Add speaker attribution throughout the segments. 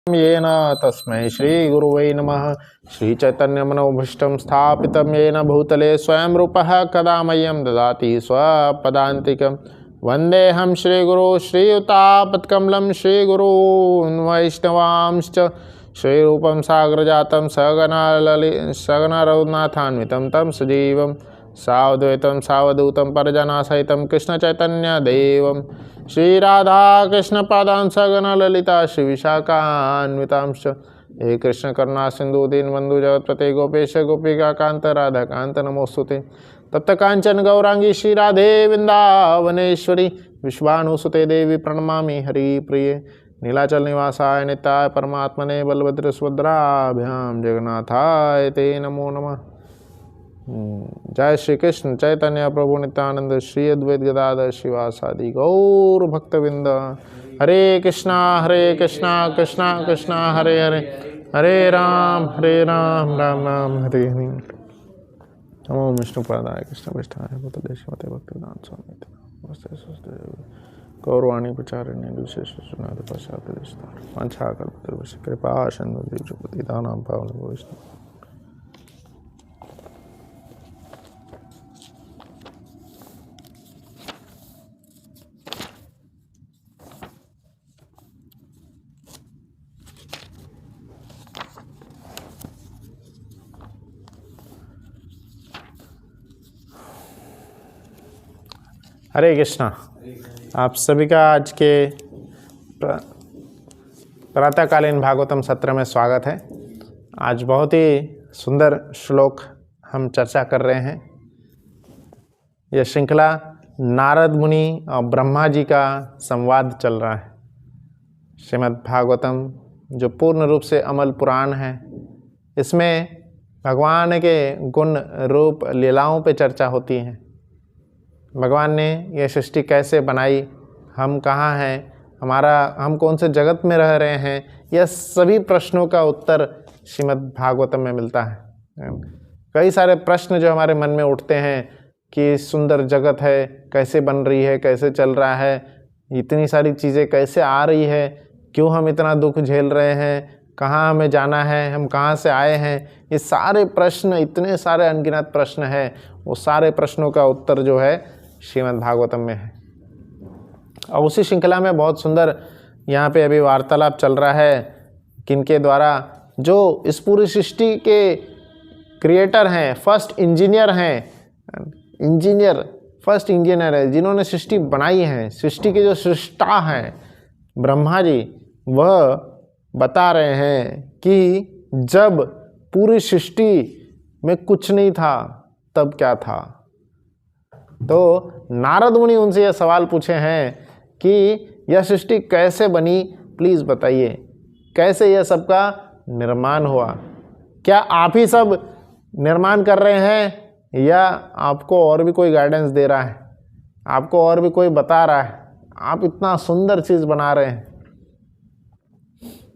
Speaker 1: येन तस्मै श्रीगुरुवे नमः। श्रीचैतन्यमनोभीष्टं स्थापितं येन भूतले स्वयं रूपः कदा मह्यं ददाति स्वपदान्तिकं। वन्देऽहं श्रीगुरो श्रीयुतापत्कमलं श्रीगुरून् वैष्णवांश्च श्रीरूपं साग्रजातं सगण रघुनाथान्वितं तं सजीवं सावद्वैतं सावधूतं परिजनसहितं कृष्णचैतन्यदेवं श्रीराधा कृष्णपादां सगण ललिता श्रीविशाखान्वितांश्च। हे कृष्ण करुणा सिंधु दीनबंधु जगत्पते गोपेश गोपिका कांत राधा कांत नमोस्तुते। तप्त कांचन गौरांगी श्री राधे वृंदावनेश्वरी विश्वानुसुते देवी प्रणमामि हरिप्रिये। नीलाचल निवासाय नित्याय परमात्मने बलभद्र सुभद्राभ्याम जगन्नाथाय ते नमो नमः। जय श्री कृष्ण चैतन्य प्रभु नित्यानंद श्री अद्वैत गदाधर शिवासादि गौर भक्तविंद। हरे कृष्णा कृष्णा कृष्णा हरे हरे, हरे राम राम राम हरे हरे। नमो विष्णु पादाय कृष्ण पृष्ठाय भूतदेशमते भक्तिवेदांत स्वामी नमस्ते सुस्ते गौरवाणी प्रचारिणे विशेष सुनाद पश्चात विस्तार पंचाकल्पतरुश्च कृपा सिंधु दीपति दानां पावनं विष्णु। हरे कृष्णा। आप सभी का आज के प्रातःकालीन भागवतम सत्र में स्वागत है। आज बहुत ही सुंदर श्लोक हम चर्चा कर रहे हैं। यह श्रृंखला नारद मुनि और ब्रह्मा जी का संवाद चल रहा है। श्रीमद् भागवतम जो पूर्ण रूप से अमल पुराण है, इसमें भगवान के गुण रूप लीलाओं पे चर्चा होती है। भगवान ने यह सृष्टि कैसे बनाई, हम कहाँ हैं, हम कौन से जगत में रह रहे हैं, यह सभी प्रश्नों का उत्तर श्रीमद् भागवतम में मिलता है। कई सारे प्रश्न जो हमारे मन में उठते हैं कि सुंदर जगत है, कैसे बन रही है, कैसे चल रहा है, इतनी सारी चीज़ें कैसे आ रही है, क्यों हम इतना दुख झेल रहे हैं, कहाँ हमें जाना है, हम कहाँ से आए हैं, ये सारे प्रश्न, इतने सारे अनगिनत प्रश्न हैं। वो सारे प्रश्नों का उत्तर जो है श्रीमद् भागवतम में है। और उसी श्रृंखला में बहुत सुंदर यहाँ पे अभी वार्तालाप चल रहा है किनके द्वारा, जो इस पूरी सृष्टि के क्रिएटर हैं, फर्स्ट इंजीनियर हैं, फर्स्ट इंजीनियर है, जिन्होंने सृष्टि बनाई है, सृष्टि के जो सृष्टा हैं ब्रह्मा जी, वह बता रहे हैं कि जब पूरी सृष्टि में कुछ नहीं था तब क्या था। तो नारद मुनि उनसे यह सवाल पूछे हैं कि यह सृष्टि कैसे बनी, प्लीज़ बताइए, कैसे यह सबका निर्माण हुआ। क्या आप ही सब निर्माण कर रहे हैं या आपको और भी कोई गाइडेंस दे रहा है, आपको और भी कोई बता रहा है, आप इतना सुंदर चीज़ बना रहे हैं।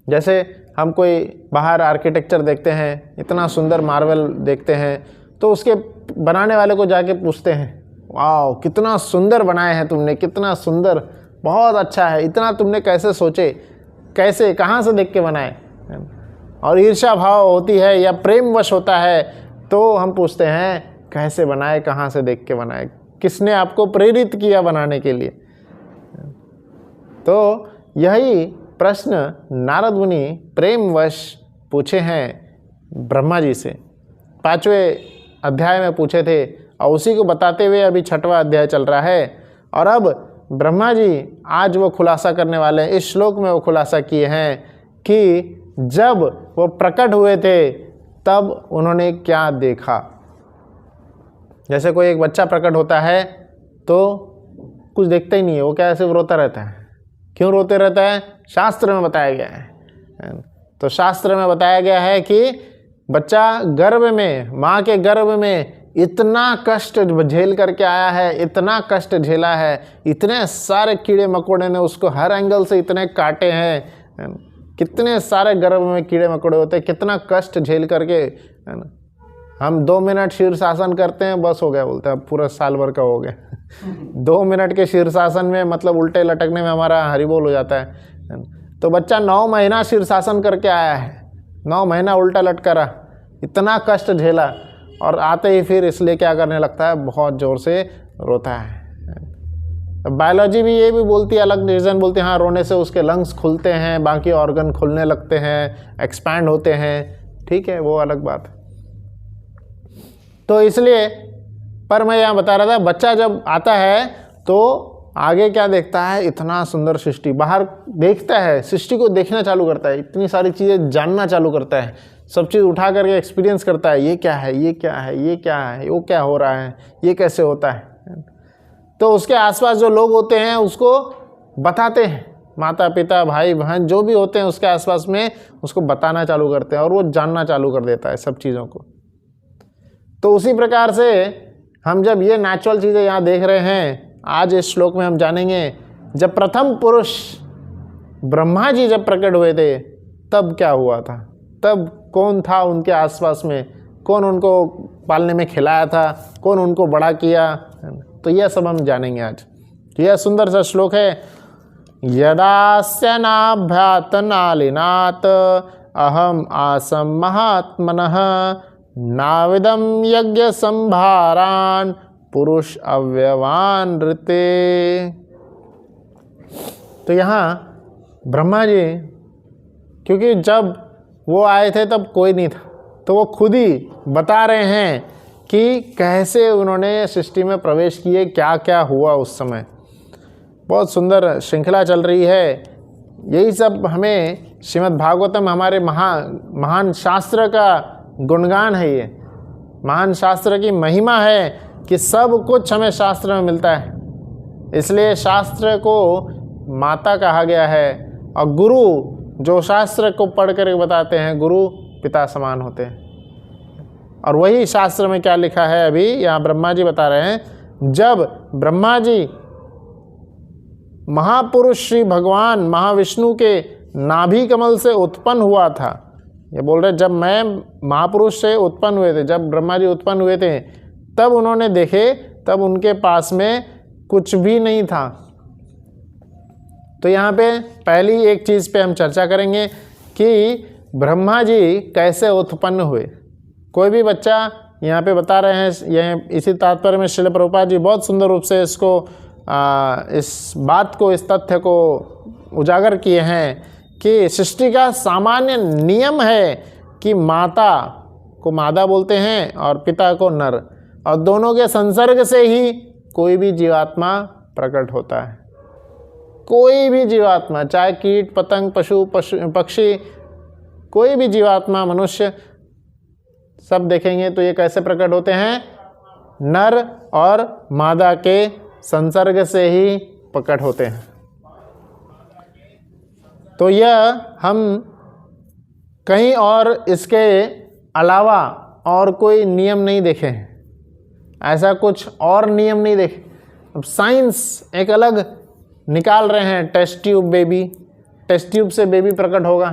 Speaker 1: जैसे हम कोई बाहर आर्किटेक्चर देखते हैं, इतना सुंदर मार्बल देखते हैं, तो उसके बनाने वाले को जाके पूछते हैं, वाह कितना सुंदर बनाए हैं तुमने, कितना सुंदर, बहुत अच्छा है, इतना तुमने कैसे सोचे, कैसे, कहाँ से देख के बनाए। और ईर्ष्या भाव होती है या प्रेम वश होता है तो हम पूछते हैं कैसे बनाए, कहाँ से देख के बनाए, किसने आपको प्रेरित किया बनाने के लिए। तो यही प्रश्न नारद मुनि प्रेम वश पूछे हैं ब्रह्मा जी से। 5वें अध्याय में पूछे थे और उसी को बताते हुए अभी 6वां अध्याय चल रहा है। और अब ब्रह्मा जी आज वो खुलासा करने वाले हैं, इस श्लोक में वो खुलासा किए हैं कि जब वो प्रकट हुए थे तब उन्होंने क्या देखा। जैसे कोई एक बच्चा प्रकट होता है तो कुछ देखता ही नहीं है, वो क्या ऐसे रोता रहता है। क्यों रोते रहता है, शास्त्र में बताया गया है। तो शास्त्र में बताया गया है कि बच्चा गर्भ में, माँ के गर्भ में इतना कष्ट झेल करके आया है, इतना कष्ट झेला है, इतने सारे कीड़े मकोड़े ने उसको हर एंगल से इतने काटे हैं, कितने सारे गर्भ में कीड़े मकोड़े होते हैं, कितना कष्ट झेल करके, है ना। हम 2 मिनट शीर्षासन करते हैं, बस हो गया, बोलते हैं पूरा साल भर का हो गया। 2 मिनट के शीर्षासन में मतलब उल्टे लटकने में हमारा हरिबोल हो जाता है। तो बच्चा 9 महीना शीर्षासन करके आया है, 9 महीना उल्टा लटका रहा, इतना कष्ट झेला, और आते ही फिर इसलिए क्या करने लगता है, बहुत ज़ोर से रोता है। बायोलॉजी भी ये भी बोलती है, अलग रीज़न बोलती है, हाँ रोने से उसके लंग्स खुलते हैं, बाकी ऑर्गन खुलने लगते हैं, एक्सपैंड होते हैं, ठीक है, वो अलग बात है। तो इसलिए, पर मैं यहाँ बता रहा था, बच्चा जब आता है तो आगे क्या देखता है, इतना सुंदर सृष्टि, बाहर देखता है, सृष्टि को देखना चालू करता है, इतनी सारी चीज़ें जानना चालू करता है, सब चीज़ उठा करके एक्सपीरियंस करता है, ये क्या है, ये क्या है, ये क्या है, वो क्या हो रहा है, ये कैसे होता है। तो उसके आसपास जो लोग होते हैं उसको बताते हैं, माता पिता भाई बहन जो भी होते हैं उसके आसपास में उसको बताना चालू करते हैं, और वो जानना चालू कर देता है सब चीज़ों को। तो उसी प्रकार से हम जब ये नेचुरल चीज़ें यहाँ देख रहे हैं, आज इस श्लोक में हम जानेंगे, जब प्रथम पुरुष ब्रह्मा जी जब प्रकट हुए थे तब क्या हुआ था, तब कौन था उनके आसपास में, कौन उनको पालने में खिलाया था, कौन उनको बड़ा किया, तो यह सब हम जानेंगे आज। तो यह सुंदर सा श्लोक है, यदास्य नाभ्यात नालिनात अहम आसम महात्मनः नाविदम यज्ञ संभारान पुरुष अव्यवान ऋते। तो यहाँ ब्रह्मा जी, क्योंकि जब वो आए थे तब कोई नहीं था, तो वो खुद ही बता रहे हैं कि कैसे उन्होंने सृष्टि में प्रवेश किए, क्या क्या हुआ उस समय। बहुत सुंदर श्रृंखला चल रही है। यही सब हमें श्रीमद् भागवतम, हमारे महान शास्त्र का गुणगान है, ये महान शास्त्र की महिमा है कि सब कुछ हमें शास्त्र में मिलता है। इसलिए शास्त्र को माता कहा गया है, और गुरु जो शास्त्र को पढ़ कर बताते हैं, गुरु पिता समान होते हैं। और वही शास्त्र में क्या लिखा है, अभी यहाँ ब्रह्मा जी बता रहे हैं, जब ब्रह्मा जी महापुरुष श्री भगवान महाविष्णु के नाभि कमल से उत्पन्न हुआ था, ये बोल रहे जब मैं महापुरुष से उत्पन्न हुए थे, जब ब्रह्मा जी उत्पन्न हुए थे तब उन्होंने देखे, तब उनके पास में कुछ भी नहीं था। तो यहाँ पे पहली एक चीज़ पे हम चर्चा करेंगे कि ब्रह्मा जी कैसे उत्पन्न हुए। कोई भी बच्चा, यहाँ पे बता रहे हैं, यह इसी तात्पर्य में श्रील प्रभुपाद जी बहुत सुंदर रूप से इसको इस बात को, इस तथ्य को उजागर किए हैं कि सृष्टि का सामान्य नियम है कि माता को मादा बोलते हैं और पिता को नर, और दोनों के संसर्ग से ही कोई भी जीवात्मा प्रकट होता है। कोई भी जीवात्मा, चाहे कीट पतंग पशु पक्षी, कोई भी जीवात्मा, मनुष्य, सब देखेंगे तो ये कैसे प्रकट होते हैं, नर और मादा के संसर्ग से ही प्रकट होते हैं। तो यह हम कहीं और इसके अलावा और कोई नियम नहीं देखे हैं, ऐसा कुछ और नियम नहीं देखे। अब साइंस एक अलग निकाल रहे हैं, test tube baby, test tube से बेबी प्रकट होगा।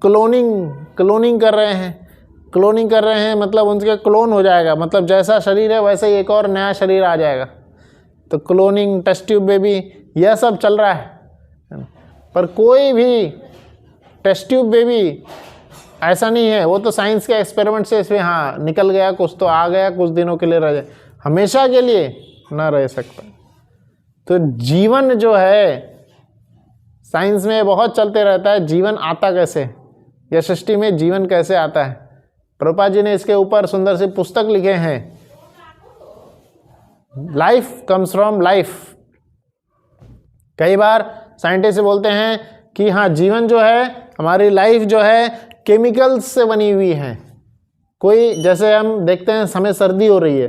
Speaker 1: क्लोनिंग कर रहे हैं, क्लोनिंग कर रहे हैं मतलब उनके क्लोन हो जाएगा, मतलब जैसा शरीर है वैसे ही एक और नया शरीर आ जाएगा। तो क्लोनिंग, टेस्ट ट्यूब बेबी, यह सब चल रहा है। पर कोई भी टेस्ट ट्यूब बेबी ऐसा नहीं है, वो तो साइंस के एक्सपेरिमेंट से इसमें हाँ निकल गया, कुछ तो आ गया, कुछ दिनों के लिए रह जाए, हमेशा के लिए ना रह सकता। तो जीवन जो है साइंस में बहुत चलते रहता है, जीवन आता कैसे, यह सृष्टि में जीवन कैसे आता है। प्रभुपाद जी ने इसके ऊपर सुंदर सी पुस्तक लिखे हैं, लाइफ कम्स फ्रॉम लाइफ। कई बार साइंटिस्ट बोलते हैं कि हाँ जीवन जो है, हमारी लाइफ जो है केमिकल्स से बनी हुई है। कोई जैसे हम देखते हैं हमें सर्दी हो रही है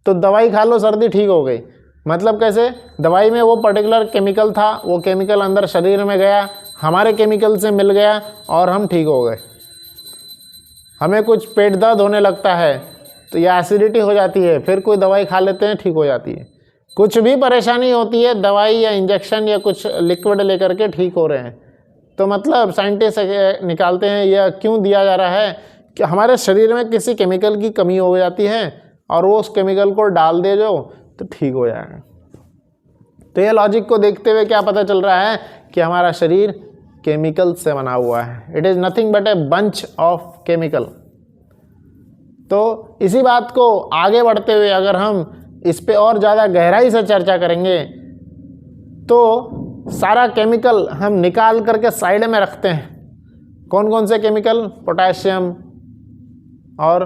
Speaker 1: तो दवाई खा लो, सर्दी ठीक हो गई, मतलब कैसे, दवाई में वो पर्टिकुलर केमिकल था, वो केमिकल अंदर शरीर में गया, हमारे केमिकल से मिल गया और हम ठीक हो गए। हमें कुछ पेट दर्द होने लगता है तो या एसिडिटी हो जाती है, फिर कोई दवाई खा लेते हैं, ठीक हो जाती है। कुछ भी परेशानी होती है, दवाई या इंजेक्शन या कुछ लिक्विड लेकर के ठीक हो रहे हैं। तो मतलब साइंटिस्ट निकालते हैं यह क्यों दिया जा रहा है कि हमारे शरीर में किसी केमिकल की कमी हो जाती है और वो उस केमिकल को डाल दे जो तो ठीक हो जाएगा। तो ये लॉजिक को देखते हुए क्या पता चल रहा है कि हमारा शरीर केमिकल से बना हुआ है। It is nothing but a bunch of chemical. तो इसी बात को आगे बढ़ते हुए अगर हम इस पे और ज़्यादा गहराई से चर्चा करेंगे तो सारा केमिकल हम निकाल करके साइड में रखते हैं। कौन कौन से केमिकल? पोटेशियम और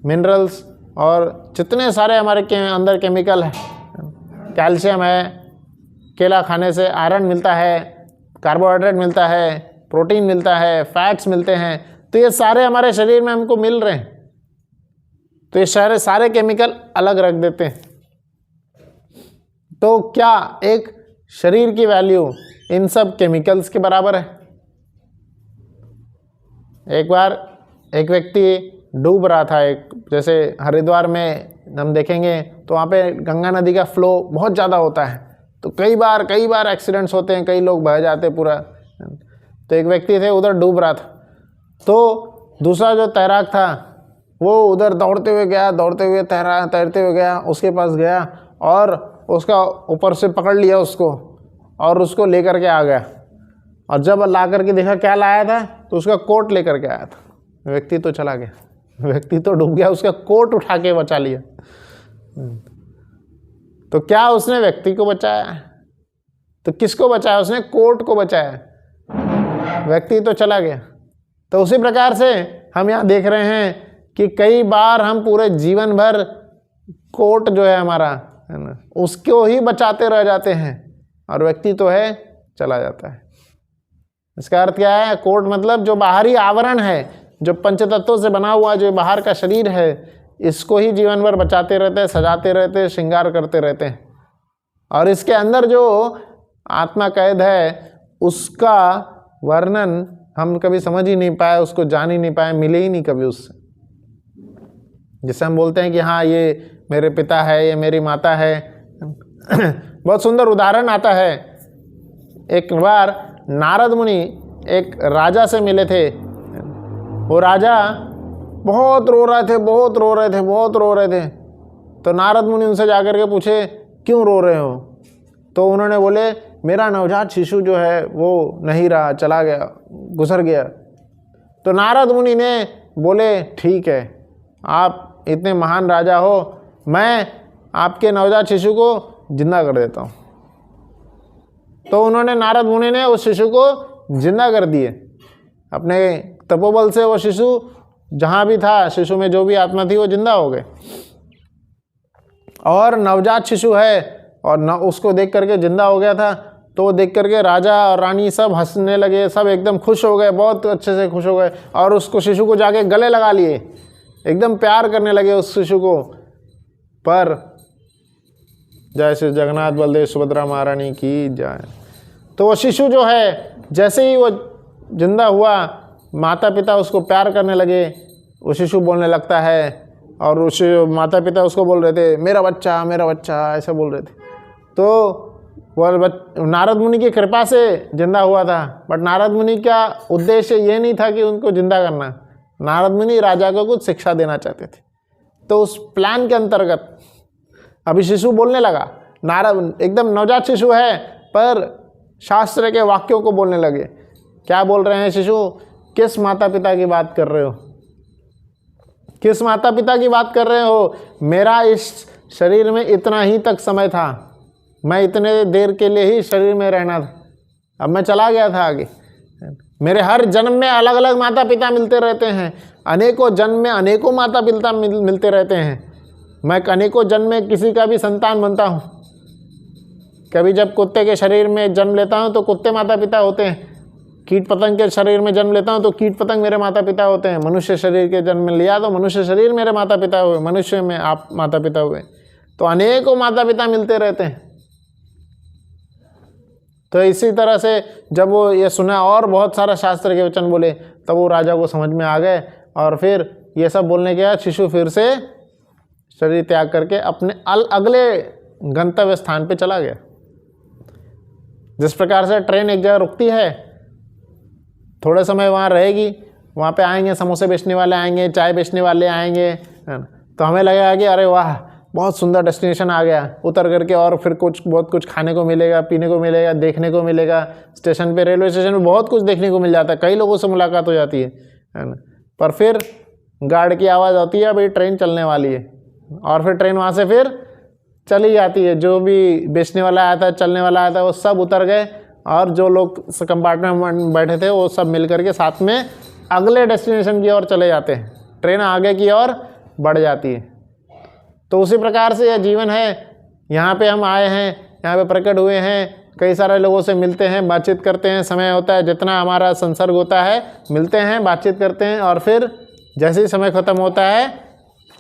Speaker 1: मिनरल्स और जितने सारे हमारे अंदर केमिकल है। कैल्शियम है, केला खाने से आयरन मिलता है, कार्बोहाइड्रेट मिलता है, प्रोटीन मिलता है, फैट्स मिलते हैं। तो ये सारे हमारे शरीर में हमको मिल रहे हैं। तो ये सारे केमिकल अलग रख देते हैं। तो क्या एक शरीर की वैल्यू इन सब केमिकल्स के बराबर है? एक बार एक व्यक्ति डूब रहा था, एक जैसे हरिद्वार में हम देखेंगे तो वहाँ पे गंगा नदी का फ्लो बहुत ज़्यादा होता है। तो कई बार एक्सीडेंट्स होते हैं, कई लोग बह जाते पूरा। तो एक व्यक्ति थे उधर डूब रहा था। तो दूसरा जो तैराक था वो उधर दौड़ते हुए तैरते हुए गया, उसके पास गया और उसका ऊपर से पकड़ लिया उसको और उसको लेकर के आ गया। और जब ला करके देखा क्या लाया था तो उसका कोट लेकर के आया था। व्यक्ति तो चला गया, व्यक्ति तो डूब गया, उसका कोट उठा के बचा लिया। तो क्या उसने व्यक्ति को बचाया? तो किसको बचाया? उसने कोट को बचाया, व्यक्ति तो चला गया। तो उसी प्रकार से हम यहाँ देख रहे हैं कि कई बार हम पूरे जीवन भर कोट जो है हमारा, है ना, उसको ही बचाते रह जाते हैं और व्यक्ति तो है चला जाता है। इसका अर्थ क्या है? कोट मतलब जो बाहरी आवरण है, जो पंचतत्वों से बना हुआ जो बाहर का शरीर है, इसको ही जीवन भर बचाते रहते हैं, सजाते रहते हैं, श्रृंगार करते रहते हैं। और इसके अंदर जो आत्मा कैद है उसका वर्णन हम कभी समझ ही नहीं पाए, उसको जान ही नहीं पाए, मिले ही नहीं कभी उससे। जिसे हम बोलते हैं कि हाँ ये मेरे पिता है, ये मेरी माता है। बहुत सुंदर उदाहरण आता है। एक बार नारद मुनि एक राजा से मिले थे। वो राजा बहुत रो रहे थे। तो नारद मुनि उनसे जाकर के पूछे क्यों रो रहे हो? तो उन्होंने बोले मेरा नवजात शिशु जो है वो नहीं रहा, चला गया, गुजर गया। तो नारद मुनि ने बोले ठीक है, आप इतने महान राजा हो, मैं आपके नवजात शिशु को जिंदा कर देता हूँ। तो उन्होंने, नारद मुनि ने उस शिशु को जिंदा कर दिए। अपने तपोबल से वो शिशु जहाँ भी था, शिशु में जो भी आत्मा थी वो जिंदा हो गए। और नवजात शिशु है और न उसको देख करके जिंदा हो गया था। तो वो देख करके राजा और रानी सब हंसने लगे, सब एकदम खुश हो गए, बहुत अच्छे से खुश हो गए और उसको शिशु को जाके गले लगा लिए, एकदम प्यार करने लगे उस शिशु को। पर जय श्री जगन्नाथ बलदेव सुभद्रा महारानी की जय। तो वो शिशु जो है जैसे ही वो जिंदा हुआ, माता पिता उसको प्यार करने लगे। वो शिशु बोलने लगता है और उस माता पिता उसको बोल रहे थे मेरा बच्चा, ऐसा बोल रहे थे। तो वह नारद मुनि की कृपा से जिंदा हुआ था। बट नारद मुनि का उद्देश्य ये नहीं था कि उनको जिंदा करना। नारद मुनि राजा को कुछ शिक्षा देना चाहते थे। तो उस प्लान के अंतर्गत अभी शिशु बोलने लगा। नारद एकदम नवजात शिशु है पर शास्त्र के वाक्यों को बोलने लगे। क्या बोल रहे हैं शिशु? किस माता पिता की बात कर रहे हो? किस माता पिता की बात कर रहे हो? मेरा इस शरीर में इतना ही तक समय था, मैं इतने देर के लिए ही शरीर में रहना था, अब मैं चला गया था आगे। मेरे हर जन्म में अलग अलग माता पिता मिलते रहते हैं, अनेकों जन्म में अनेकों माता पिता मिलते रहते हैं। मैं अनेकों जन्म में किसी का भी संतान बनता हूँ। कभी जब कुत्ते के शरीर में जन्म लेता हूँ तो कुत्ते माता पिता होते हैं, कीट पतंग के शरीर में जन्म लेता हूँ तो कीट पतंग मेरे माता पिता होते हैं, मनुष्य शरीर के जन्म लिया तो मनुष्य शरीर मेरे माता पिता हुए, मनुष्य में आप माता पिता हुए। तो अनेकों माता पिता मिलते रहते हैं। तो इसी तरह से जब वो ये सुना और बहुत सारा शास्त्र के वचन बोले तब वो राजा को समझ में आ गए। और फिर ये सब बोलने के बाद शिशु फिर से शरीर त्याग करके अपने अगले गंतव्य स्थान पे चला गया। जिस प्रकार से ट्रेन एक जगह रुकती है, थोड़े समय वहाँ रहेगी, वहाँ पे आएंगे समोसे बेचने वाले आएंगे, चाय बेचने वाले आएंगे, तो हमें लगेगा कि अरे वाह बहुत सुंदर डेस्टिनेशन आ गया, उतर करके और फिर बहुत कुछ खाने को मिलेगा, पीने को मिलेगा, देखने को मिलेगा। स्टेशन पे, रेलवे स्टेशन पे बहुत कुछ देखने को मिल जाता है, कई लोगों से मुलाकात हो जाती है ना। पर फिर गार्ड की आवाज़ आती है, भाई ट्रेन चलने वाली है, और फिर ट्रेन वहाँ से फिर चली जाती है। जो भी बेचने वाला आया था, चलने वाला आया था, वो सब उतर गए, और जो लोग कंपार्टमेंट में बैठे थे वो सब मिल करके साथ में अगले डेस्टिनेशन की ओर चले जाते हैं। ट्रेन आगे की ओर बढ़ जाती है। तो उसी प्रकार से यह जीवन है। यहाँ पे हम आए हैं, यहाँ पे प्रकट हुए हैं, कई सारे लोगों से मिलते हैं, बातचीत करते हैं, समय होता है जितना हमारा संसर्ग होता है, मिलते हैं, बातचीत करते हैं, और फिर जैसे ही समय ख़त्म होता है,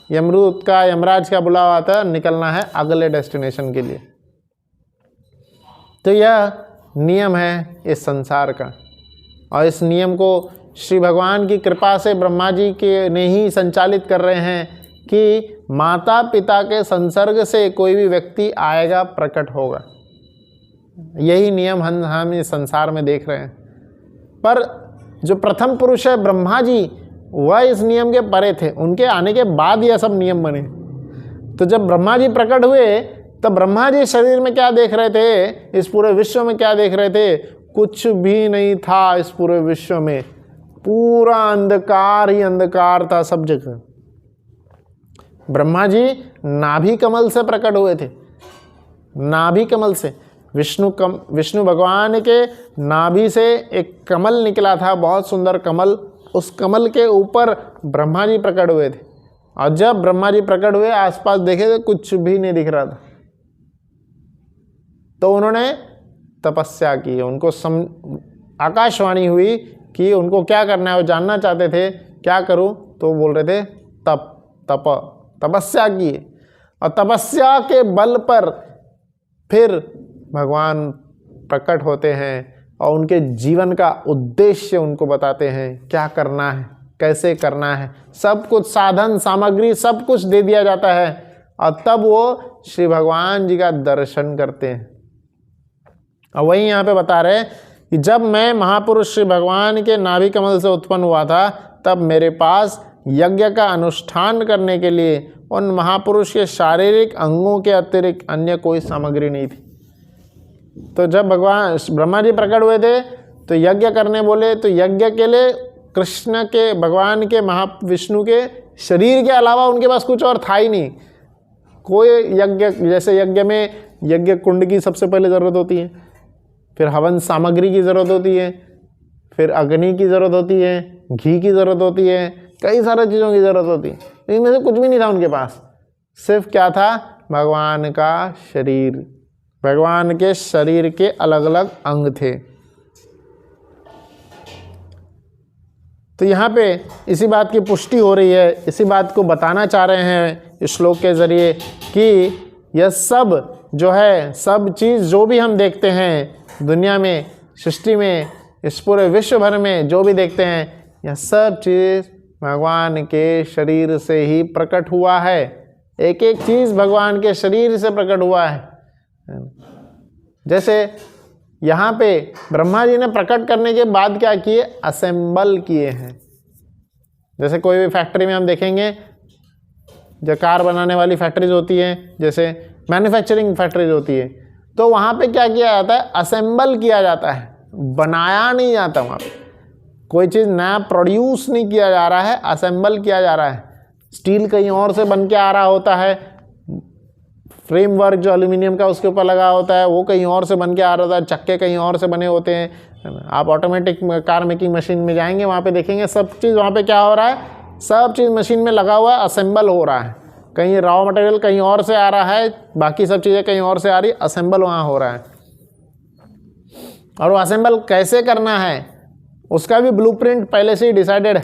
Speaker 1: यमराज का बुलावा आता है, निकलना है अगले डेस्टिनेशन के लिए। तो यह नियम है इस संसार का, और इस नियम को श्री भगवान की कृपा से ब्रह्मा जी के ने ही संचालित कर रहे हैं कि माता पिता के संसर्ग से कोई भी व्यक्ति आएगा, प्रकट होगा। यही नियम हम इस संसार में देख रहे हैं। पर जो प्रथम पुरुष है ब्रह्मा जी, वह इस नियम के परे थे। उनके आने के बाद यह सब नियम बने। तो जब ब्रह्मा जी प्रकट हुए, तब ब्रह्मा जी शरीर में क्या देख रहे थे, इस पूरे विश्व में क्या देख रहे थे? कुछ भी नहीं था इस पूरे विश्व में, पूरा अंधकार ही अंधकार था सब जगह। ब्रह्मा जी नाभि कमल से प्रकट हुए थे। नाभि कमल से विष्णु भगवान के नाभि से एक कमल निकला था, बहुत सुंदर कमल। उस कमल के ऊपर ब्रह्मा जी प्रकट हुए थे। और जब ब्रह्मा जी प्रकट हुए, आसपास देखे तो कुछ भी नहीं दिख रहा था। तो उन्होंने तपस्या की, उनको आकाशवाणी हुई कि उनको क्या करना है, वो जानना चाहते थे क्या करूं। तो बोल रहे थे तपस्या की। और तपस्या के बल पर फिर भगवान प्रकट होते हैं और उनके जीवन का उद्देश्य उनको बताते हैं, क्या करना है, कैसे करना है। सब कुछ साधन सामग्री सब कुछ दे दिया जाता है, और तब वो श्री भगवान जी का दर्शन करते हैं। और वही यहाँ पे बता रहे हैं कि जब मैं महापुरुष श्री भगवान के नाभि कमल से उत्पन्न हुआ था, तब मेरे पास यज्ञ का अनुष्ठान करने के लिए उन महापुरुष के शारीरिक अंगों के अतिरिक्त अन्य कोई सामग्री नहीं थी। तो जब भगवान ब्रह्मा जी प्रकट हुए थे तो यज्ञ करने बोले, तो यज्ञ के लिए कृष्ण के, भगवान के, महाविष्णु के शरीर के अलावा उनके पास कुछ और था ही नहीं कोई यज्ञ। जैसे यज्ञ में यज्ञ कुंड की सबसे पहले ज़रूरत होती है, फिर हवन सामग्री की ज़रूरत होती है, फिर अग्नि की ज़रूरत होती है, घी की ज़रूरत होती है, कई सारी चीज़ों की ज़रूरत होती है। इनमें से कुछ भी नहीं था उनके पास। सिर्फ क्या था? भगवान का शरीर। भगवान के शरीर के अलग अलग अंग थे। तो यहाँ पे इसी बात की पुष्टि हो रही है, इसी बात को बताना चाह रहे हैं इस श्लोक के ज़रिए कि यह सब जो है, सब चीज़ जो भी हम देखते हैं दुनिया में, सृष्टि में, इस पूरे विश्व भर में जो भी देखते हैं, यह सब चीज़ भगवान के शरीर से ही प्रकट हुआ है। एक एक चीज़ भगवान के शरीर से प्रकट हुआ है। जैसे यहाँ पे ब्रह्मा जी ने प्रकट करने के बाद क्या किए? असेंबल किए हैं। जैसे कोई भी फैक्ट्री में हम देखेंगे, जो कार बनाने वाली फैक्ट्रीज होती हैं, जैसे मैन्युफैक्चरिंग फैक्ट्रीज होती है, तो वहाँ पे क्या किया जाता है? असेंबल किया जाता है, बनाया नहीं जाता। वहाँ पे कोई चीज़ नया प्रोड्यूस नहीं किया जा रहा है, असेंबल किया जा रहा है। स्टील कहीं और से बन के आ रहा होता है, फ्रेमवर्क जो एल्यूमिनियम का उसके ऊपर लगा होता है वो कहीं और से बन के आ रहा होता है, चक्के कहीं और से बने होते हैं। आप ऑटोमेटिक कार मेकिंग मशीन में जाएंगे, वहाँ पे देखेंगे सब चीज़ वहाँ पे क्या हो रहा है, सब चीज़ मशीन में लगा हुआ है, असेंबल हो रहा है। कहीं रॉ मटेरियल कहीं और से आ रहा है, बाकी सब चीज़ें कहीं और से आ रही, असेंबल वहाँ हो रहा है। और वो असेंबल कैसे करना है उसका भी ब्लूप्रिंट पहले से ही डिसाइडेड है।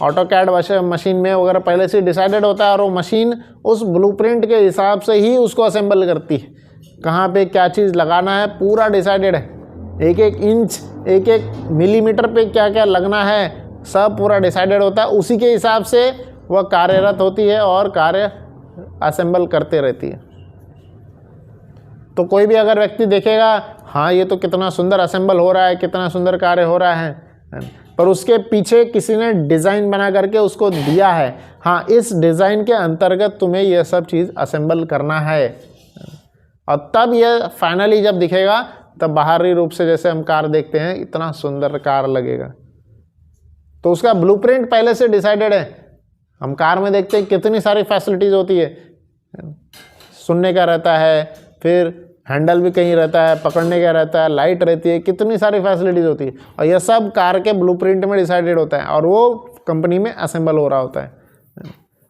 Speaker 1: ऑटोकैड मशीन में वगैरह पहले से डिसाइडेड होता है, और वो मशीन उस ब्लूप्रिंट के हिसाब से ही उसको असेंबल करती है। कहाँ पे क्या चीज़ लगाना है पूरा डिसाइडेड है। एक एक इंच, एक एक मिलीमीटर पे क्या क्या लगना है, सब पूरा डिसाइडेड होता है। उसी के हिसाब से वह कार्यरत होती है और कार्य असेंबल करते रहती है। तो कोई भी अगर व्यक्ति देखेगा, हाँ ये तो कितना सुंदर असेंबल हो रहा है, कितना सुंदर कार्य हो रहा है, पर उसके पीछे किसी ने डिज़ाइन बना करके उसको दिया है। हाँ, इस डिज़ाइन के अंतर्गत तुम्हें यह सब चीज़ असेंबल करना है, और तब यह फाइनली जब दिखेगा तब बाहरी रूप से जैसे हम कार देखते हैं इतना सुंदर कार लगेगा। तो उसका ब्लूप्रिंट पहले से डिसाइडेड है। हम कार में देखते हैं कितनी सारी फैसिलिटीज़ होती है, सुनने का रहता है, फिर हैंडल भी कहीं रहता है, पकड़ने का रहता है, लाइट रहती है, कितनी सारी फैसिलिटीज़ होती है, और यह सब कार के ब्लूप्रिंट में डिसाइडेड होता है और वो कंपनी में असेंबल हो रहा होता है।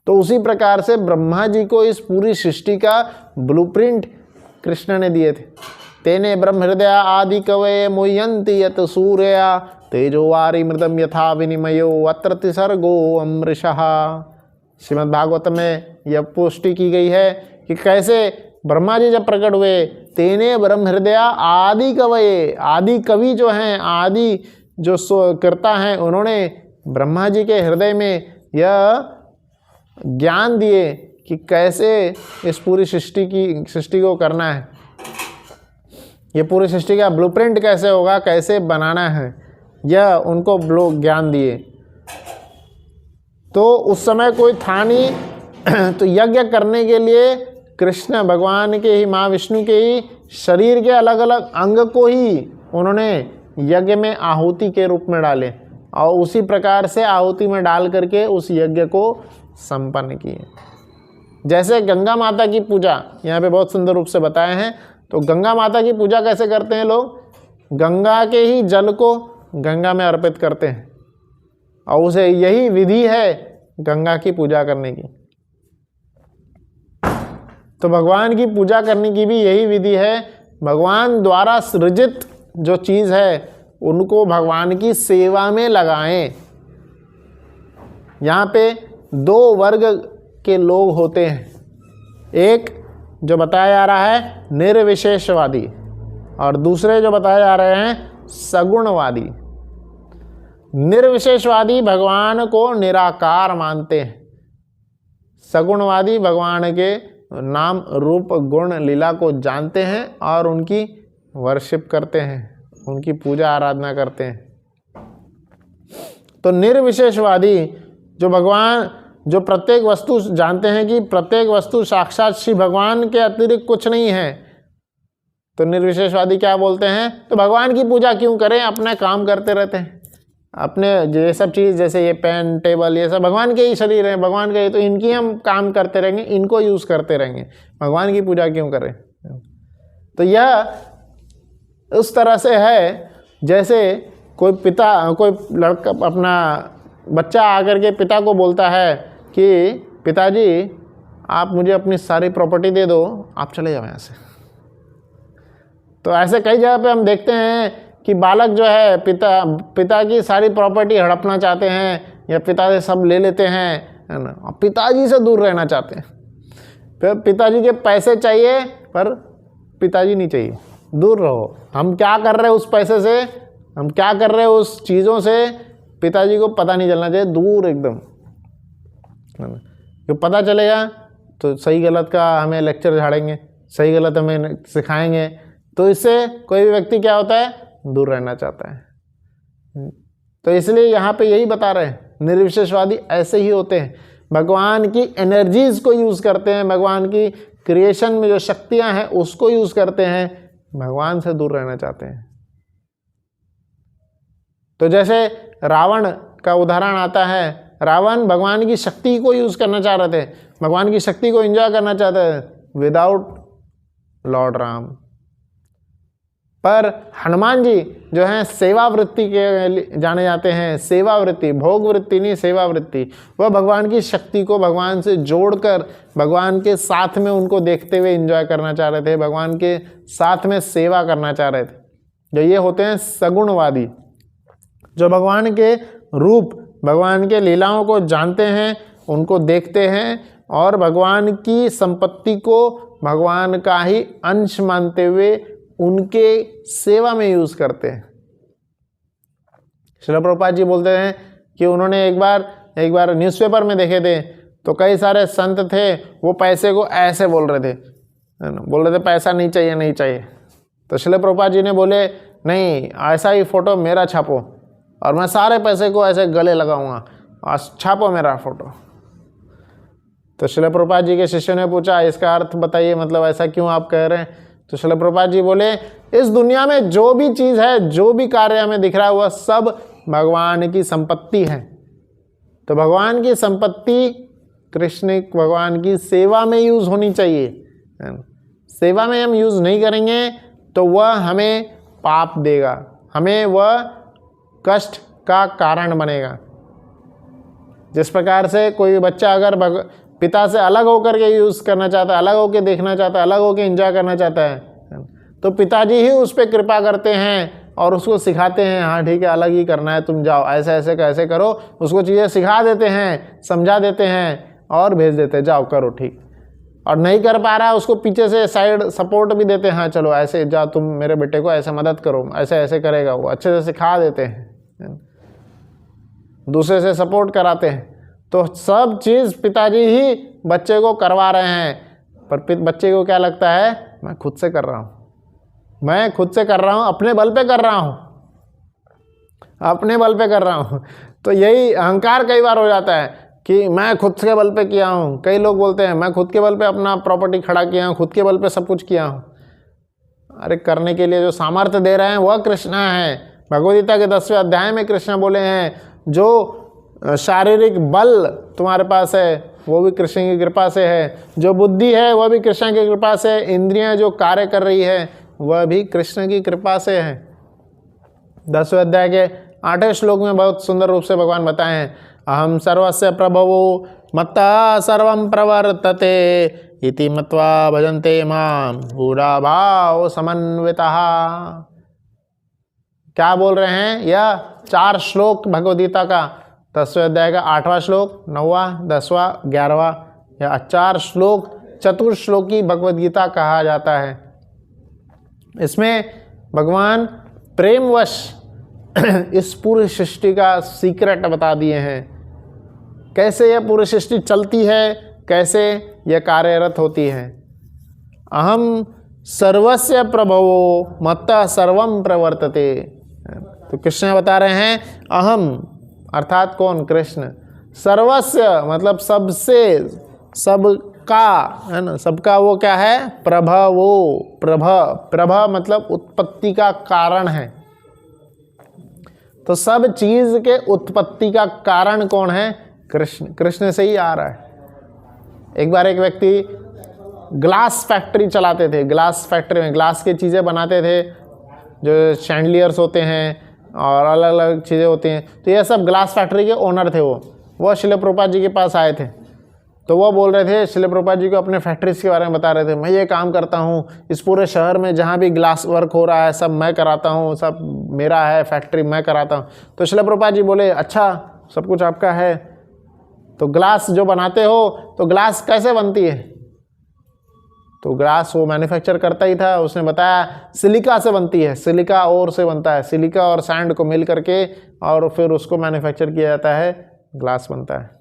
Speaker 1: तो उसी प्रकार से ब्रह्मा जी को इस पूरी सृष्टि का ब्लूप्रिंट कृष्ण ने दिए थे। तेने ब्रह्म हृदय आदि कवये मुह्यन्ति यत सूर्या तेजो वारी मृदम यथा विनिमयो अत्र तिसर्गो अमृषः। श्रीमद् भागवत में यह पुष्टि की गई है कि कैसे ब्रह्मा जी जब प्रकट हुए, तेने ब्रह्म हृदय आदि कवये, आदि कवि जो हैं, आदि जो कर्ता हैं, उन्होंने ब्रह्मा जी के हृदय में यह ज्ञान दिए कि कैसे इस पूरी सृष्टि को करना है, ये पूरी सृष्टि का ब्लूप्रिंट कैसे होगा, कैसे बनाना है, यह उनको ज्ञान दिए। तो उस समय कोई था नहीं तो यज्ञ करने के लिए कृष्ण भगवान के ही, माँ विष्णु के ही शरीर के अलग अलग अंग को ही उन्होंने यज्ञ में आहुति के रूप में डाले, और उसी प्रकार से आहुति में डाल करके उस यज्ञ को संपन्न किए। जैसे गंगा माता की पूजा यहाँ पे बहुत सुंदर रूप से बताए हैं। तो गंगा माता की पूजा कैसे करते हैं लोग? गंगा के ही जल को गंगा में अर्पित करते हैं, और उसे यही विधि है गंगा की पूजा करने की। तो भगवान की पूजा करने की भी यही विधि है। भगवान द्वारा सृजित जो चीज़ है उनको भगवान की सेवा में लगाएं। यहाँ पे दो वर्ग के लोग होते हैं, एक जो बताया जा रहा है निर्विशेषवादी, और दूसरे जो बताए जा रहे हैं सगुणवादी। निर्विशेषवादी भगवान को निराकार मानते हैं, सगुणवादी भगवान के नाम रूप गुण लीला को जानते हैं और उनकी वर्शिप करते हैं, उनकी पूजा आराधना करते हैं। तो निर्विशेषवादी जो भगवान, जो प्रत्येक वस्तु जानते हैं कि प्रत्येक वस्तु साक्षात श्री भगवान के अतिरिक्त कुछ नहीं है, तो निर्विशेषवादी क्या बोलते हैं? तो भगवान की पूजा क्यों करें, अपना काम करते रहते हैं, अपने ये सब चीज़ जैसे ये पेन टेबल ये सब भगवान के ही शरीर हैं, भगवान के ही, तो इनकी हम काम करते रहेंगे, इनको यूज़ करते रहेंगे, भगवान की पूजा क्यों करें? तो यह उस तरह से है जैसे कोई पिता, कोई लड़का, अपना बच्चा आकर के पिता को बोलता है कि पिताजी आप मुझे अपनी सारी प्रॉपर्टी दे दो, आप चले जाओ यहाँ से। तो ऐसे कई जगह पे हम देखते हैं कि बालक जो है पिता की सारी प्रॉपर्टी हड़पना चाहते हैं, या पिता से सब ले लेते हैं, है ना, और पिताजी से दूर रहना चाहते हैं। फिर पिताजी के पैसे चाहिए पर पिताजी नहीं चाहिए, दूर रहो। हम क्या कर रहे हैं उस पैसे से, हम क्या कर रहे हैं उस चीज़ों से, पिताजी को पता नहीं चलना चाहिए, दूर एकदम, है ना। जो पता चलेगा तो सही गलत का हमें लेक्चर झाड़ेंगे, सही गलत हमें सिखाएंगे, तो इससे कोई भी व्यक्ति क्या होता है, दूर रहना चाहता है। तो इसलिए यहाँ पे यही बता रहे हैं, निर्विशेषवादी ऐसे ही होते हैं, भगवान की एनर्जीज को यूज़ करते हैं, भगवान की क्रिएशन में जो शक्तियाँ हैं उसको यूज़ करते हैं, भगवान से दूर रहना चाहते हैं। तो जैसे रावण का उदाहरण आता है, रावण भगवान की शक्ति को यूज़ करना चाह रहे थे, भगवान की शक्ति को एंजॉय करना चाहते थे विदाउट लॉर्ड राम। पर हनुमान जी जो हैं सेवा वृत्ति के जाने जाते हैं, सेवा वृत्ति, भोग वृत्ति नहीं, सेवा वृत्ति। वह भगवान की शक्ति को भगवान से जोड़कर भगवान के साथ में उनको देखते हुए एंजॉय करना चाह रहे थे, भगवान के साथ में सेवा करना चाह रहे थे। जो ये होते हैं सगुणवादी, जो भगवान के रूप, भगवान के लीलाओं को जानते हैं, उनको देखते हैं और भगवान की संपत्ति को भगवान का ही अंश मानते हुए उनके सेवा में यूज़ करते हैं। श्रील प्रभुपाद जी बोलते हैं कि उन्होंने एक बार न्यूज़पेपर में देखे थे, तो कई सारे संत थे, वो पैसे को ऐसे बोल रहे थे पैसा नहीं चाहिए, नहीं चाहिए। तो श्रील प्रभुपाद जी ने बोले नहीं, ऐसा ही फ़ोटो मेरा छापो, और मैं सारे पैसे को ऐसे गले लगाऊंगा और छापो मेरा फोटो। तो श्रील प्रभुपाद जी के शिष्य ने पूछा इसका अर्थ बताइए, मतलब ऐसा क्यों आप कह रहे हैं? तो श्रील प्रभुपाद जी बोले इस दुनिया में जो भी चीज़ है, जो भी कार्य हमें दिख रहा है, वह सब भगवान की संपत्ति है। तो भगवान की संपत्ति कृष्ण भगवान की सेवा में यूज़ होनी चाहिए। सेवा में हम यूज़ नहीं करेंगे तो वह हमें पाप देगा, हमें वह कष्ट का कारण बनेगा। जिस प्रकार से कोई बच्चा अगर पिता से अलग होकर के यूज़ करना चाहता है, अलग होकर देखना चाहता है, अलग होकर एंजॉय करना चाहता है, तो पिताजी ही उस पर कृपा करते हैं और उसको सिखाते हैं, हाँ ठीक है अलग ही करना है, तुम जाओ ऐसे ऐसे कैसे करो, उसको चीज़ें सिखा देते हैं, समझा देते हैं और भेज देते हैं, जाओ करो ठीक। और नहीं कर पा रहा है उसको पीछे से साइड सपोर्ट भी देते हैं, हाँ चलो ऐसे जाओ, तुम मेरे बेटे को ऐसे मदद करो, ऐसे ऐसे करेगा वो, अच्छे से सिखा देते हैं, दूसरे से सपोर्ट कराते हैं। तो सब चीज़ पिताजी ही बच्चे को करवा रहे हैं, पर बच्चे को क्या लगता है, मैं खुद से कर रहा हूँ, मैं खुद से कर रहा हूँ, अपने बल पे कर रहा हूँ, अपने बल पे कर रहा हूँ। तो यही अहंकार कई बार हो जाता है कि मैं खुद के बल पे किया हूँ। कई लोग बोलते हैं मैं खुद के बल पे अपना प्रॉपर्टी खड़ा किया हूँ, खुद के बल पे सब कुछ किया हूँ। अरे करने के लिए जो सामर्थ्य दे रहे हैं वह कृष्ण है। भगवद गीता के 10वें अध्याय में कृष्ण बोले हैं जो शारीरिक बल तुम्हारे पास है वो भी कृष्ण की कृपा से है, जो बुद्धि है वह भी कृष्ण की कृपा से, इंद्रियां जो कार्य कर रही है वह भी कृष्ण की कृपा से है। 10वें अध्याय के 8वें श्लोक में बहुत सुंदर रूप से भगवान बताए हैं, अहम सर्वस्य प्रभवो मत्तः सर्वं प्रवर्तते इति मत्वा भजन्ते मां पूरा भाव समन्वितः। क्या बोल रहे हैं? यह 4 श्लोक भगवद गीता का 10वें अध्याय का 8वां श्लोक, 9वां, 10वां, 11वां, यह 4 श्लोक चतुर्श्लोकी भगवद गीता कहा जाता है। इसमें भगवान प्रेमवश इस पूरी सृष्टि का सीक्रेट बता दिए हैं, कैसे यह पूरी सृष्टि चलती है, कैसे यह कार्यरत होती है। अहम सर्वस्य प्रभवो मत्तः सर्वं प्रवर्तते। तो कृष्ण बता रहे हैं अहम अर्थात कौन? कृष्ण। सर्वस्य मतलब सबसे, सबका, है ना, सबका वो क्या है? प्रभवो। प्रभ मतलब उत्पत्ति का कारण है। तो सब चीज के उत्पत्ति का कारण कौन है? कृष्ण। कृष्ण से ही आ रहा है। एक बार एक व्यक्ति ग्लास फैक्ट्री चलाते थे, ग्लास फैक्ट्री में ग्लास की चीज़ें बनाते थे, जो शैंडलियर्स होते हैं और अलग अलग चीज़ें होती हैं। तो ये सब ग्लास फैक्ट्री के ओनर थे। वो श्रील प्रभुपाद जी के पास आए थे। तो वो बोल रहे थे, श्रील प्रभुपाद जी को अपने फैक्ट्रीज के बारे में बता रहे थे, मैं ये काम करता हूँ, इस पूरे शहर में जहाँ भी ग्लास वर्क हो रहा है सब मैं कराता हूँ, सब मेरा है, फैक्ट्री मैं कराता हूँ। तो श्रील प्रभुपाद जी बोले अच्छा सब कुछ आपका है, तो ग्लास जो बनाते हो तो ग्लास कैसे बनती है? तो ग्लास वो मैन्युफैक्चर करता ही था, उसने बताया सिलिका से बनती है, सिलिका और से बनता है, सिलिका और सैंड को मिल करके और फिर उसको मैन्युफैक्चर किया जाता है, ग्लास बनता है।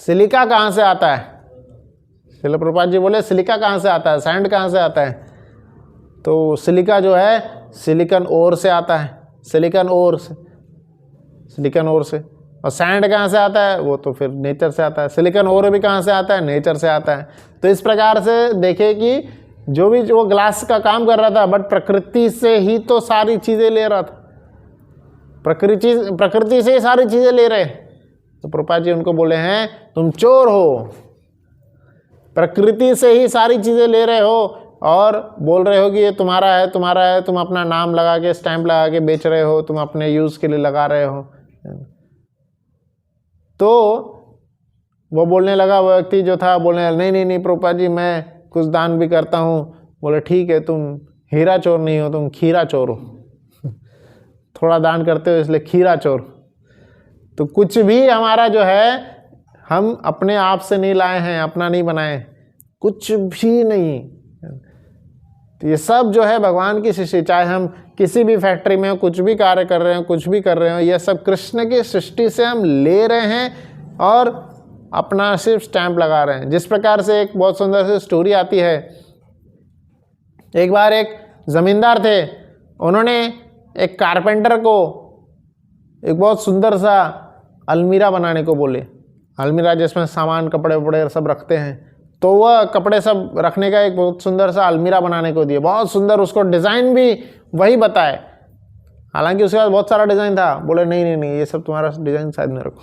Speaker 1: सिलिका कहाँ से आता है? श्रील प्रभुपाद जी बोले सिलिका कहाँ से आता है, सैंड कहाँ से आता है? तो सिलिका जो है सिलिकन ओर से आता है, सिलिकन ओर से, सिलिकन ओर से। और सैंड कहाँ से आता है? वो तो फिर नेचर से आता है। सिलिकन ओर भी कहाँ से आता है? नेचर से आता है। तो इस प्रकार से देखे कि जो भी वो ग्लास का काम कर रहा था बट प्रकृति से ही तो सारी चीज़ें ले रहा था, प्रकृति से ही सारी चीज़ें ले रहे। तो प्रभुपाद जी उनको बोले हैं तुम चोर हो, प्रकृति से ही सारी चीज़ें ले रहे हो और बोल रहे हो कि ये तुम्हारा है, तुम्हारा है, तुम अपना नाम लगा के स्टैंप लगा के बेच रहे हो, तुम अपने यूज़ के लिए लगा रहे हो। तो वो बोलने लगा, वो व्यक्ति जो था बोलने लगा, नहीं नहीं नहीं प्रभुपाद जी मैं कुछ दान भी करता हूँ। बोले ठीक है, तुम हीरा चोर नहीं हो, तुम खीरा चोर हो। थोड़ा दान करते हो इसलिए खीरा चोर। तो कुछ भी हमारा जो है हम अपने आप से नहीं लाए हैं, अपना नहीं बनाए, कुछ भी नहीं। तो ये सब जो है भगवान की सृष्टि, चाहे हम किसी भी फैक्ट्री में कुछ भी कार्य कर रहे हो, कुछ भी कर रहे हो, ये सब कृष्ण की सृष्टि से हम ले रहे हैं और अपना सिर्फ स्टैंप लगा रहे हैं। जिस प्रकार से एक बहुत सुंदर सी स्टोरी आती है। एक बार एक ज़मींदार थे, उन्होंने एक कारपेंटर को एक बहुत सुंदर सा अलमीरा बनाने को बोले, अलमीरा जिसमें सामान कपड़े वपड़े सब रखते हैं, तो वह कपड़े सब रखने का एक बहुत सुंदर सा अलमीरा बनाने को दिए, बहुत सुंदर, उसको डिज़ाइन भी वही बताए। हालांकि उसके बाद बहुत सारा डिज़ाइन था, बोले नहीं नहीं नहीं, ये सब तुम्हारा डिज़ाइन साइड में रखो,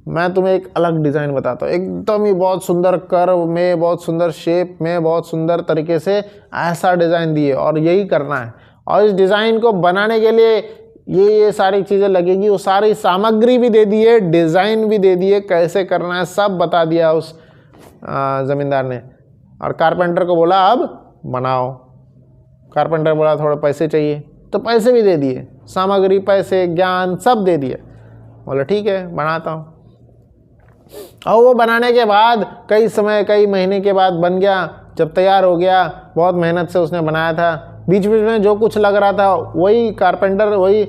Speaker 1: मैं तुम्हें एक अलग डिज़ाइन बताता हूँ, एकदम ही बहुत सुंदर कर्व में, बहुत सुंदर शेप में, बहुत सुंदर तरीके से ऐसा डिज़ाइन दिए और यही करना है। और इस डिज़ाइन को बनाने के लिए ये सारी चीज़ें लगेगी, वो सारी सामग्री भी दे दिए, डिज़ाइन भी दे दिए, कैसे करना है सब बता दिया उस ज़मींदार ने। और कारपेंटर को बोला अब बनाओ। कारपेंटर बोला थोड़े पैसे चाहिए, तो पैसे भी दे दिए, सामग्री, पैसे, ज्ञान सब दे दिए। बोला ठीक है बनाता हूँ। और वो बनाने के बाद कई समय, कई महीने के बाद बन गया। जब तैयार हो गया, बहुत मेहनत से उसने बनाया था, बीच बीच में जो कुछ लग रहा था वही कारपेंटर, वही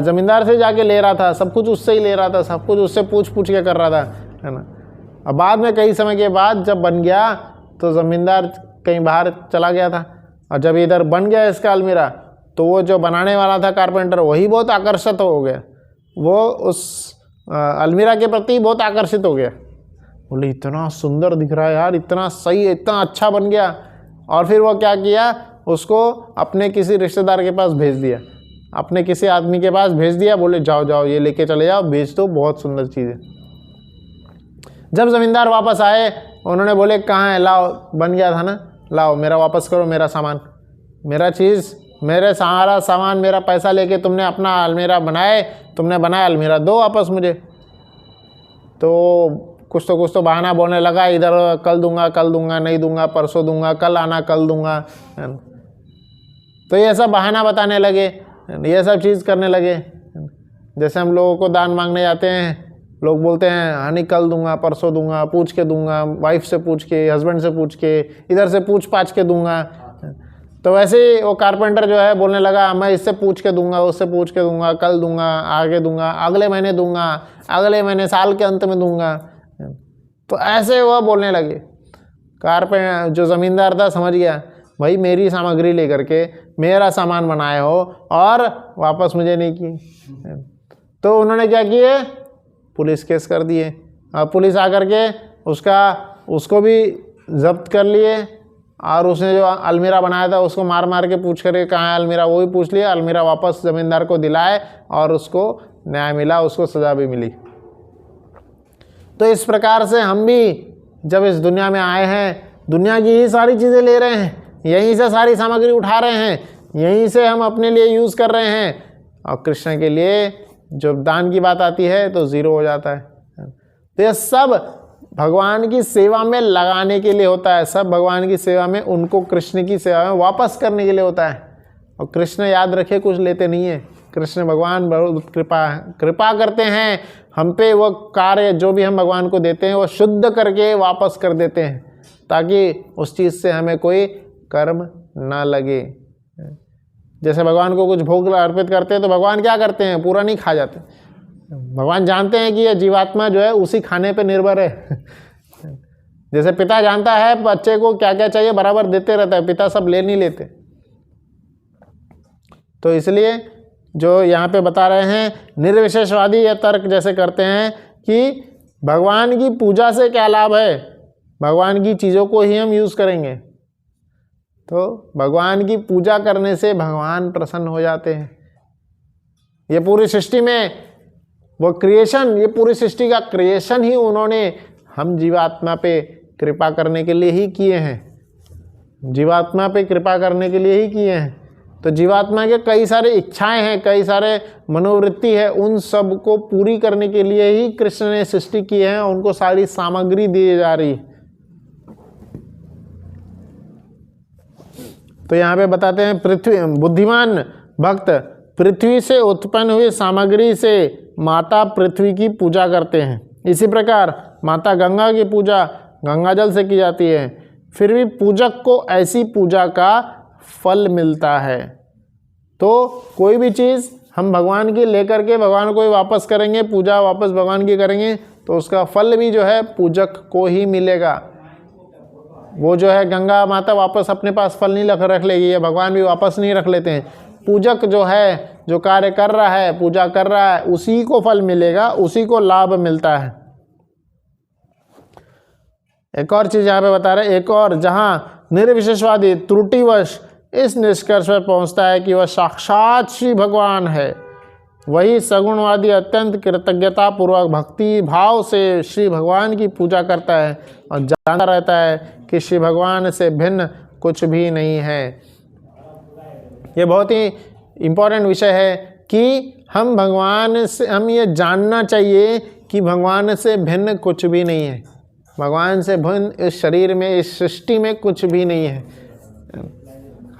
Speaker 1: ज़मींदार से जाके ले रहा था, सब कुछ उससे ही ले रहा था, सब कुछ उससे पूछ पूछ के कर रहा था, है ना। अब बाद में कई समय के बाद जब बन गया तो ज़मींदार कहीं बाहर चला गया था, और जब इधर बन गया इसका अलमीरा, तो वो जो बनाने वाला था कारपेंटर, वही बहुत आकर्षित हो गया, वो उस अलमीरा के प्रति बहुत आकर्षित हो गया। बोले इतना सुंदर दिख रहा है यार, इतना सही, इतना अच्छा बन गया। और फिर वो क्या किया, उसको अपने किसी रिश्तेदार के पास भेज दिया, अपने किसी आदमी के पास भेज दिया, बोले जाओ जाओ ये लेके चले जाओ, बेच दो, बहुत सुंदर चीज़ है। जब ज़मींदार वापस आए, उन्होंने बोले कहाँ है, लाओ, बन गया था ना, लाओ मेरा वापस करो, मेरा सामान, मेरा चीज़, मेरे सारा सामान, मेरा पैसा लेके तुमने अपना अलमीरा बनाए, तुमने बनाया अलमीरा, दो वापस मुझे। तो कुछ तो बहाना बोलने लगा, इधर कल दूंगा, नहीं दूंगा, परसों दूंगा, कल आना, कल दूंगा। तो ये सब बहाना बताने लगे, ये सब चीज़ करने लगे। जैसे हम लोगों को दान मांगने जाते हैं, लोग बोलते हैं हाँ नहीं कल दूंगा, परसों दूंगा, पूछ के दूंगा, वाइफ से पूछ के, हस्बैंड से पूछ के, इधर से पूछ पाछ के दूंगा। तो वैसे ही वो कारपेंटर जो है बोलने लगा, मैं इससे पूछ के दूंगा, उससे पूछ के दूंगा, कल दूंगा, आगे दूंगा, अगले महीने दूंगा, अगले महीने, साल के अंत में दूंगा। तो ऐसे वह बोलने लगे। कारपेंटर जो ज़मींदार था समझ गया, भाई मेरी सामग्री लेकर के मेरा सामान बनाए हो और वापस मुझे नहीं किए। तो उन्होंने क्या किए, पुलिस केस कर दिए। और पुलिस आकर के उसको भी जब्त कर लिए, और उसने जो अलमीरा बनाया था उसको मार मार के पूछ करके कहाँ है अलमीरा, वो भी पूछ लिया। अलमीरा वापस ज़मींदार को दिलाए और उसको न्याय मिला, उसको सज़ा भी मिली। तो इस प्रकार से हम भी जब इस दुनिया में आए हैं, दुनिया की ही सारी चीज़ें ले रहे हैं, यहीं से सारी सामग्री उठा रहे हैं, यहीं से हम अपने लिए यूज़ कर रहे हैं, और कृष्ण के लिए जब दान की बात आती है तो ज़ीरो हो जाता है। तो ये सब भगवान की सेवा में लगाने के लिए होता है, सब भगवान की सेवा में, उनको कृष्ण की सेवा में वापस करने के लिए होता है। और कृष्ण याद रखे कुछ लेते नहीं है, कृष्ण भगवान बहुत कृपा करते हैं हम पे। वो कार्य जो भी हम भगवान को देते हैं वो शुद्ध करके वापस कर देते हैं, ताकि उस चीज़ से हमें कोई कर्म ना लगे। जैसे भगवान को कुछ भोग अर्पित करते हैं तो भगवान क्या करते हैं, पूरा नहीं खा जाते। भगवान जानते हैं कि ये जीवात्मा जो है उसी खाने पे निर्भर है। जैसे पिता जानता है बच्चे को क्या क्या चाहिए, बराबर देते रहता है, पिता सब ले नहीं लेते। तो इसलिए जो यहाँ पे बता रहे हैं, निर्विशेषवादी ये तर्क जैसे करते हैं कि भगवान की पूजा से क्या लाभ है, भगवान की चीज़ों को ही हम यूज़ करेंगे। तो भगवान की पूजा करने से भगवान प्रसन्न हो जाते हैं। ये पूरी सृष्टि में वो क्रिएशन, ये पूरी सृष्टि का क्रिएशन ही उन्होंने हम जीवात्मा पे कृपा करने के लिए ही किए हैं, जीवात्मा पे कृपा करने के लिए ही किए हैं। तो जीवात्मा के कई सारे इच्छाएं हैं, कई सारे मनोवृत्ति है, उन सब को पूरी करने के लिए ही कृष्ण ने सृष्टि की है, उनको सारी सामग्री दी जा रही। तो यहाँ पे बताते हैं, पृथ्वी बुद्धिमान भक्त पृथ्वी से उत्पन्न हुई सामग्री से माता पृथ्वी की पूजा करते हैं। इसी प्रकार माता गंगा की पूजा गंगा जल से की जाती है, फिर भी पूजक को ऐसी पूजा का फल मिलता है। तो कोई भी चीज़ हम भगवान की लेकर के भगवान को ही वापस करेंगे, पूजा वापस भगवान की करेंगे, तो उसका फल भी जो है पूजक को ही मिलेगा। वो जो है गंगा माता वापस अपने पास फल नहीं रख लेगी, या भगवान भी वापस नहीं रख लेते हैं। पूजक जो है जो कार्य कर रहा है, पूजा कर रहा है, उसी को फल मिलेगा, उसी को लाभ मिलता है। एक और चीज यहाँ पे बता रहे, एक और, जहाँ निर्विशेषवादी त्रुटिवश इस निष्कर्ष पर पहुंचता है कि वह साक्षात श्री भगवान है, वही सगुणवादी अत्यंत कृतज्ञता पूर्वक भक्ति भाव से श्री भगवान की पूजा करता है और जानता रहता है कि श्री भगवान से भिन्न कुछ भी नहीं है। ये बहुत ही इम्पोर्टेंट विषय है कि हम भगवान से, हम ये जानना चाहिए कि भगवान से भिन्न कुछ भी नहीं है। भगवान से भिन्न इस शरीर में, इस सृष्टि में कुछ भी नहीं है।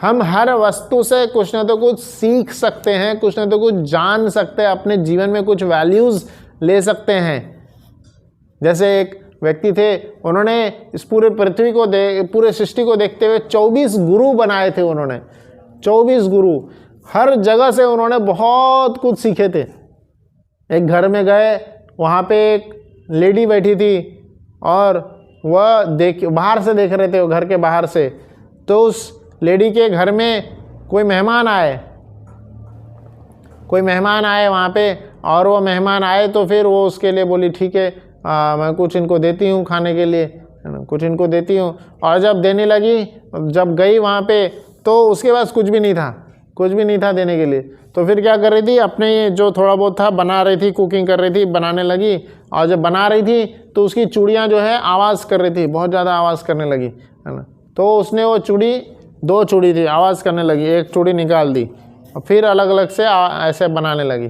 Speaker 1: हम हर वस्तु से कुछ न तो कुछ सीख सकते हैं, कुछ न तो कुछ जान सकते हैं, अपने जीवन में कुछ वैल्यूज़ ले सकते हैं। जैसे एक व्यक्ति थे, उन्होंने इस पूरे पृथ्वी को पूरे सृष्टि को देखते हुए 24 गुरु बनाए थे। उन्होंने 24 गुरु, हर जगह से उन्होंने बहुत कुछ सीखे थे। एक घर में गए, वहाँ पे एक लेडी बैठी थी और वह बाहर से देख रहे थे, वो घर के बाहर से। तो उस लेडी के घर में कोई मेहमान आए वहाँ पे, और वो मेहमान आए तो फिर वो उसके लिए बोली, ठीक है मैं कुछ इनको देती हूँ खाने के लिए, कुछ इनको देती हूँ। और जब देने लगी, जब गई वहाँ पे, तो उसके पास कुछ भी नहीं था देने के लिए। तो फिर क्या कर रही थी, अपने जो थोड़ा बहुत था बना रही थी, कुकिंग कर रही थी, बनाने लगी। और जब बना रही थी तो उसकी चूड़ियाँ जो है आवाज़ कर रही थी, बहुत ज़्यादा आवाज़ करने लगी, है ना। तो उसने वो दो चूड़ी थी, आवाज़ करने लगी, एक चूड़ी निकाल दी और फिर अलग अलग से ऐसे बनाने लगी।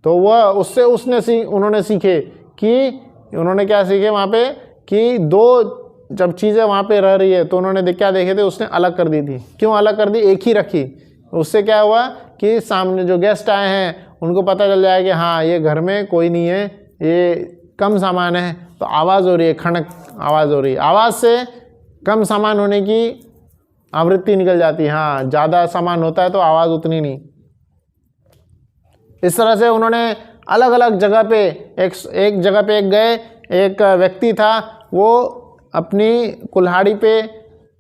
Speaker 1: तो वह उससे उन्होंने सीखे कि, उन्होंने क्या सीखे वहाँ पे कि दो जब चीज़ें वहाँ पे रह रही है तो उन्होंने क्या देखे थे, उसने अलग कर दी थी। क्यों अलग कर दी, एक ही रखी। उससे क्या हुआ कि सामने जो गेस्ट आए हैं उनको पता चल जाए कि हाँ ये घर में कोई नहीं है, ये कम सामान है, तो आवाज़ हो रही है, खनक आवाज़ हो रही है। आवाज़ से कम सामान होने की आवृत्ति निकल जाती है, हाँ ज़्यादा सामान होता है तो आवाज़ उतनी नहीं। इस तरह से उन्होंने अलग अलग जगह पे, एक जगह पे गए, एक व्यक्ति था, वो अपनी कुल्हाड़ी पे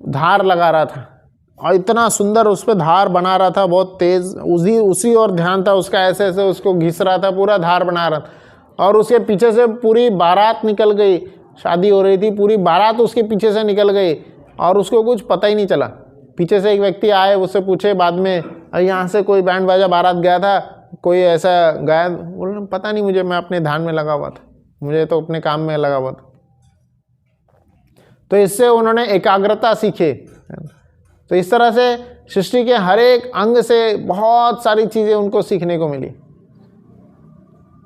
Speaker 1: धार लगा रहा था और इतना सुंदर उस पर धार बना रहा था, बहुत तेज़, उसी और ध्यान था उसका, ऐसे ऐसे उसको घिस रहा था, पूरा धार बना रहा था। और उसके पीछे से पूरी बारात निकल गई, शादी हो रही थी, पूरी बारात उसके पीछे से निकल गई और उसको कुछ पता ही नहीं चला। पीछे से एक व्यक्ति आए, उससे पूछे बाद में, यहाँ से कोई बैंड बाजा बारात गया था, कोई ऐसा गाया? बोले पता नहीं मुझे, मैं अपने ध्यान में लगा हुआ था, मुझे तो अपने काम में लगा हुआ था। तो इससे उन्होंने एकाग्रता सीखे। तो इस तरह से सृष्टि के हर एक अंग से बहुत सारी चीज़ें उनको सीखने को मिली।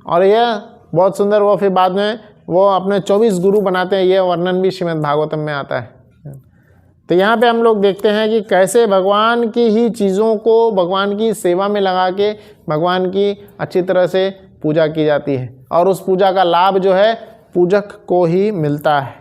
Speaker 1: और यह बहुत सुंदर, वो फिर बाद में वो अपने 24 गुरु बनाते हैं, यह वर्णन भी श्रीमद् भागवतम में आता है। तो यहाँ पे हम लोग देखते हैं कि कैसे भगवान की ही चीज़ों को भगवान की सेवा में लगा के भगवान की अच्छी तरह से पूजा की जाती है, और उस पूजा का लाभ जो है पूजक को ही मिलता है।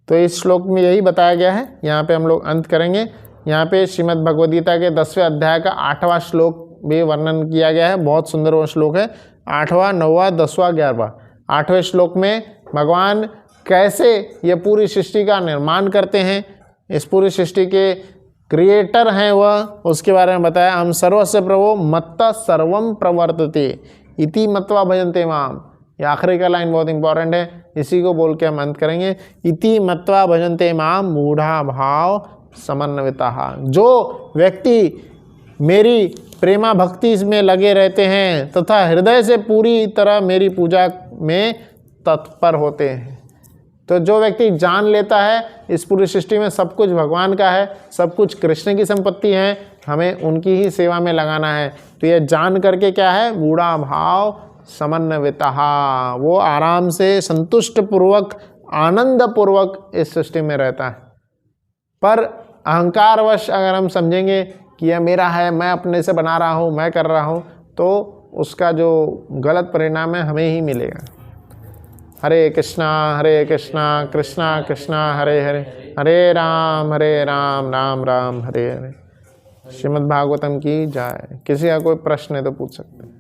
Speaker 1: तो इस श्लोक में यही बताया गया है। यहाँ पे हम लोग अंत करेंगे। यहाँ पे श्रीमद् भगवद गीता के 10वें अध्याय का 8वां श्लोक भी वर्णन किया गया है। बहुत सुंदर वो श्लोक है, 8वां, 9वां, 10वां, 11वां। 8वें श्लोक में भगवान कैसे ये पूरी सृष्टि का निर्माण करते हैं, इस पूरी सृष्टि के क्रिएटर हैं वह, उसके बारे में बताया। हम सर्वस्य प्रभो मत्तः सर्वम प्रवर्तते इति मत्वा भजन्ते माम। ये आखिरी का लाइन बहुत इंपॉर्टेंट है, इसी को बोल के हम अंत करेंगे। इति मत्वा भजन्ते माम मूढ़ा भाव समन्विता। जो व्यक्ति मेरी प्रेमा भक्ति में लगे रहते हैं तथा हृदय से पूरी तरह मेरी पूजा में तत्पर होते हैं। तो जो व्यक्ति जान लेता है इस पूरी सृष्टि में सब कुछ भगवान का है, सब कुछ कृष्ण की संपत्ति है, हमें उनकी ही सेवा में लगाना है। तो ये जान करके क्या है, मूढ़ा भाव समन्विता, वो आराम से संतुष्ट पूर्वक आनंद पूर्वक इस सृष्टि में रहता है। पर अहंकारवश अगर हम समझेंगे कि यह मेरा है, मैं अपने से बना रहा हूँ, मैं कर रहा हूँ, तो उसका जो गलत परिणाम है हमें ही मिलेगा। हरे कृष्णा कृष्णा कृष्णा हरे हरे, हरे राम राम राम हरे हरे। श्रीमद् भागवतम की जय। किसी का कोई प्रश्न है तो पूछ सकते हैं।